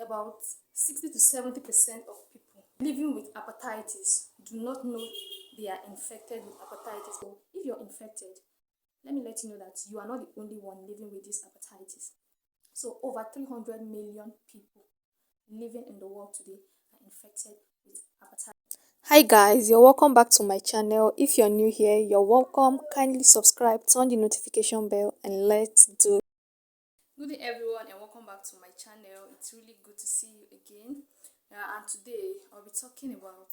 about 60 to 70% of people living with hepatitis do not know they are infected with hepatitis. So if you're infected, let me let you know that you are not the only one living with this hepatitis. So over 300 million people living in the world today are infected with hepatitis. Hi guys, you're welcome back to my channel. If you're new here, you're welcome. Kindly subscribe, turn the notification bell, and let's do. Good day everyone, and welcome back to my channel. It's really good to see you again. And today I'll be talking about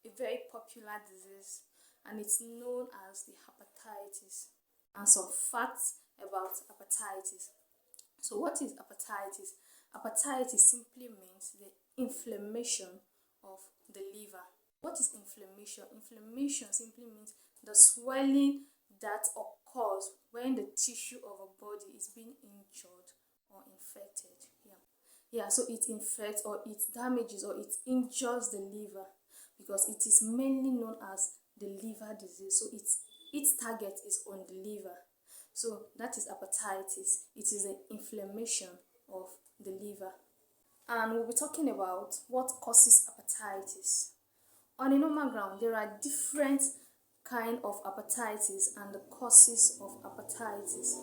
a very popular disease, and it's known as the hepatitis, and some facts about hepatitis. So what is hepatitis? Hepatitis simply means the inflammation of the liver. What is inflammation? Inflammation simply means the swelling that occurs when the tissue of a body is being injured or infected. So it infects or it damages or it injures the liver, because it is mainly known as the liver disease. So its target is on the liver. So that is hepatitis. It is the inflammation of the liver. And we'll be talking about what causes hepatitis. On a normal ground, there are different kind of hepatitis and the causes of hepatitis.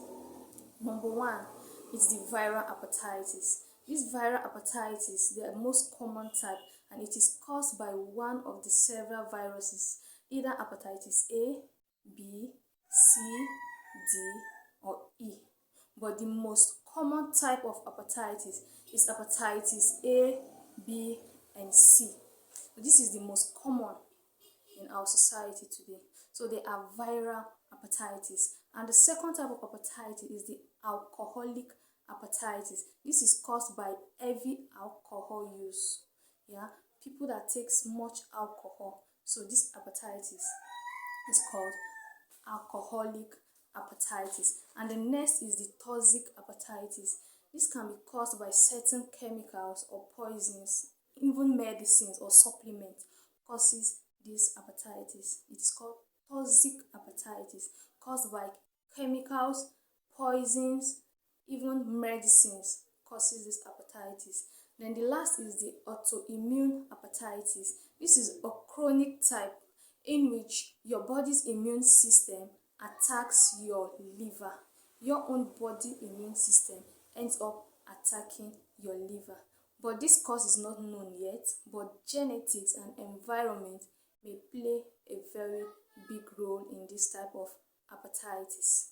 Number one is the viral hepatitis. This viral hepatitis, the most common type, and it is caused by one of the several viruses, either hepatitis A, B, C, D, or E. But the most common type of hepatitis is hepatitis A, B, and C. This is the most common in our society today. So they are viral hepatitis. And the second type of hepatitis is the alcoholic hepatitis. This is caused by heavy alcohol use. People that takes much alcohol. So this hepatitis is called alcoholic hepatitis. And the next is the toxic hepatitis. This can be caused by certain chemicals or poisons, even medicines or supplements causes this hepatitis. It is called toxic hepatitis, caused by chemicals, poisons, even medicines causes this hepatitis. Then the last is the autoimmune hepatitis. This is a chronic type in which your body's immune system attacks your liver. Your own body immune system ends up attacking your liver. But this cause is not known yet, but genetics and environment may play a very big role in this type of hepatitis.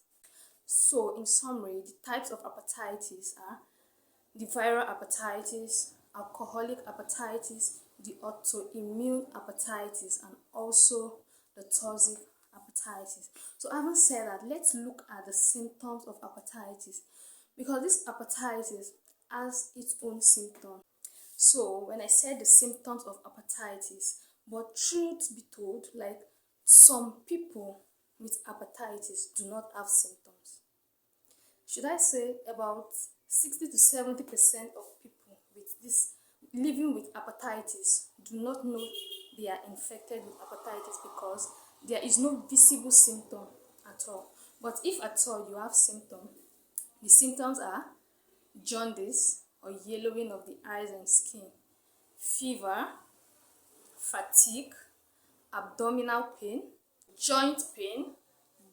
So in summary, the types of hepatitis are the viral hepatitis, alcoholic hepatitis, the autoimmune hepatitis, and also the toxic hepatitis. So having said that, let's look at the symptoms of hepatitis, because this hepatitis has its own symptoms. So when I said the symptoms of hepatitis, but truth be told, like some people with hepatitis do not have symptoms. Should I say about 60 to 70% of people with this living with hepatitis do not know they are infected with hepatitis, because there is no visible symptom at all. But if at all you have symptoms, the symptoms are jaundice or yellowing of the eyes and skin, fever, fatigue, abdominal pain, joint pain,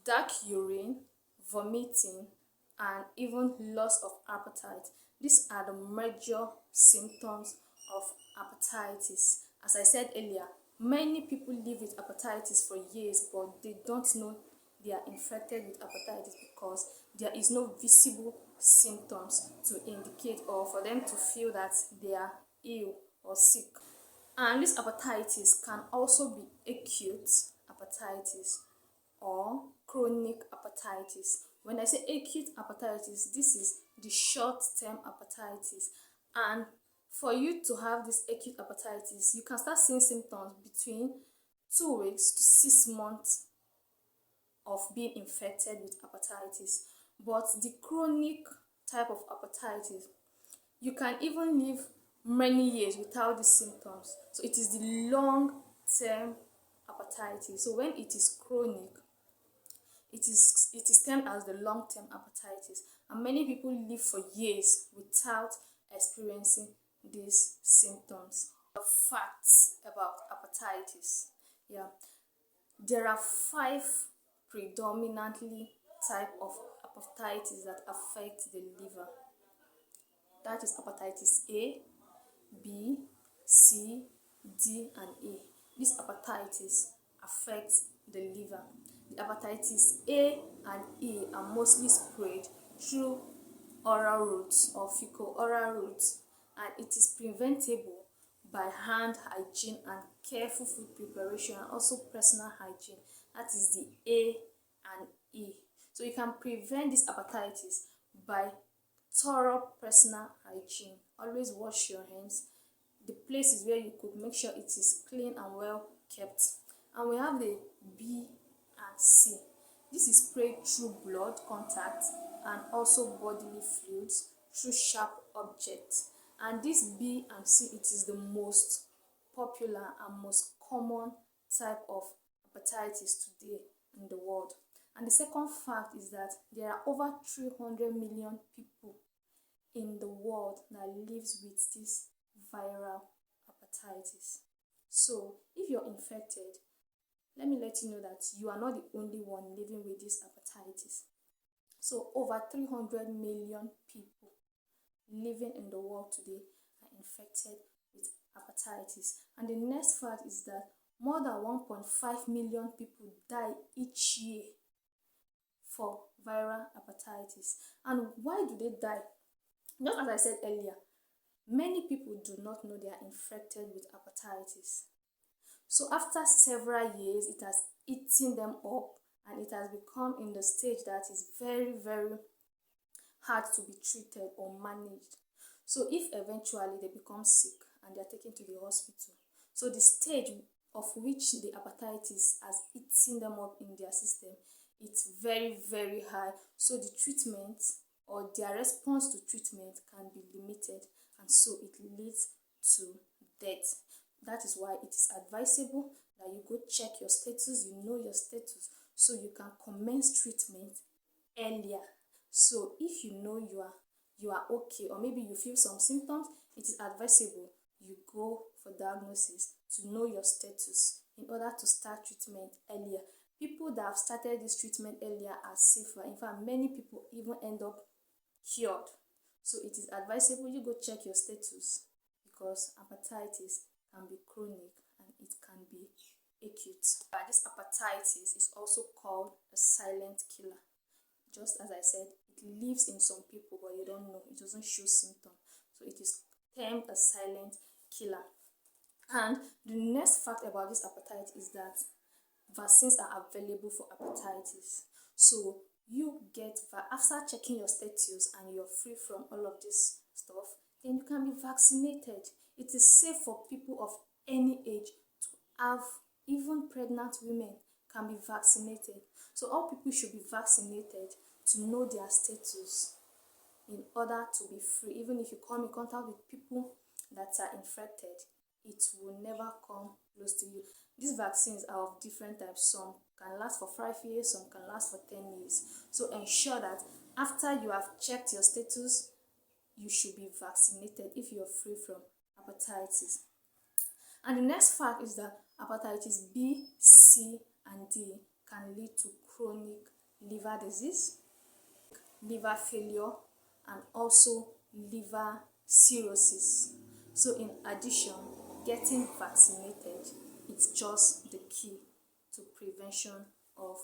dark urine, vomiting, and even loss of appetite. These are the major symptoms of hepatitis. As I said earlier, many people live with hepatitis for years, but they don't know they are infected with hepatitis because there is no visible symptoms to indicate or for them to feel that they are ill or sick. And this hepatitis can also be acute hepatitis or chronic hepatitis. When I say acute hepatitis, this is the short-term hepatitis. And for you to have this acute hepatitis, you can start seeing symptoms between 2 weeks to 6 months of being infected with hepatitis. But the chronic type of hepatitis, you can even live many years without the symptoms. So it is the long-term hepatitis. So when it is chronic, it is termed as the long-term hepatitis, and many people live for years without experiencing these symptoms. The facts about hepatitis. Yeah, there are 5 predominantly type of hepatitis that affect the liver. That is hepatitis A, B, C, D, and E. This hepatitis affects the liver. The hepatitis A and E are mostly spread through oral routes or fecal-oral routes, and it is preventable by hand hygiene and careful food preparation, and also personal hygiene. That is the A and E. So you can prevent this hepatitis by thorough personal hygiene. Always wash your hands. The places where you could, make sure it is clean and well kept. And we have the B and C. This is sprayed through blood contact and also bodily fluids through sharp objects. And this B and C, it is the most popular and most common type of hepatitis today in the world. And the second fact is that there are over 300 million people in the world that lives with this viral hepatitis. So if you're infected, let me let you know that you are not the only one living with this hepatitis. So over 300 million people living in the world today are infected with hepatitis. And the next fact is that more than 1.5 million people die each year for viral hepatitis. And why do they die? Just as I said earlier, many people do not know they are infected with hepatitis. So after several years, it has eaten them up and it has become in the stage that is very, very hard to be treated or managed. So if eventually they become sick and they are taken to the hospital, so the stage of which the hepatitis has eaten them up in their system, it's very, very high. So the treatment or their response to treatment can be limited, and so it leads to death. That is why it is advisable that you go check your status, you know your status, so you can commence treatment earlier. So if you know you are okay, or maybe you feel some symptoms, it is advisable you go for diagnosis to know your status in order to start treatment earlier. People that have started this treatment earlier are safer. In fact, many people even end up cured. So it is advisable you go check your status, because hepatitis can be chronic and it can be acute. This hepatitis is also called a silent killer. Just as I said, it lives in some people, but you don't know. It doesn't show symptoms. So it is termed a silent killer. And the next fact about this hepatitis is that vaccines are available for hepatitis. So you get, after checking your status and you're free from all of this stuff, then you can be vaccinated. It is safe for people of any age to have, even pregnant women can be vaccinated. So all people should be vaccinated to know their status in order to be free. Even if you come in contact with people that are infected, it will never come close to you. These vaccines are of different types. Some can last for 5 years, some can last for 10 years. So ensure that after you have checked your status, you should be vaccinated if you are free from hepatitis. And the next fact is that hepatitis B, C, and D can lead to chronic liver disease, liver failure, and also liver cirrhosis. So in addition, getting vaccinated is just the key to prevention of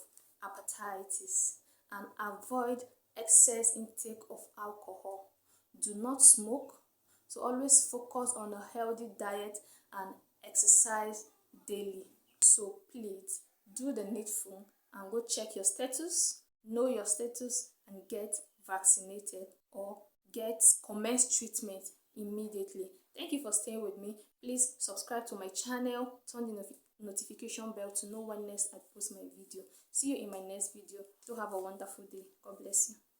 hepatitis. And avoid excess intake of alcohol. Do not smoke. So always focus on a healthy diet and exercise daily. So please do the needful and go check your status, know your status, and get vaccinated or commence treatment immediately. Thank you for staying with me. Please subscribe to my channel, turn the notification bell to know when next I post my video. See you in my next video. Do have a wonderful day. God bless you.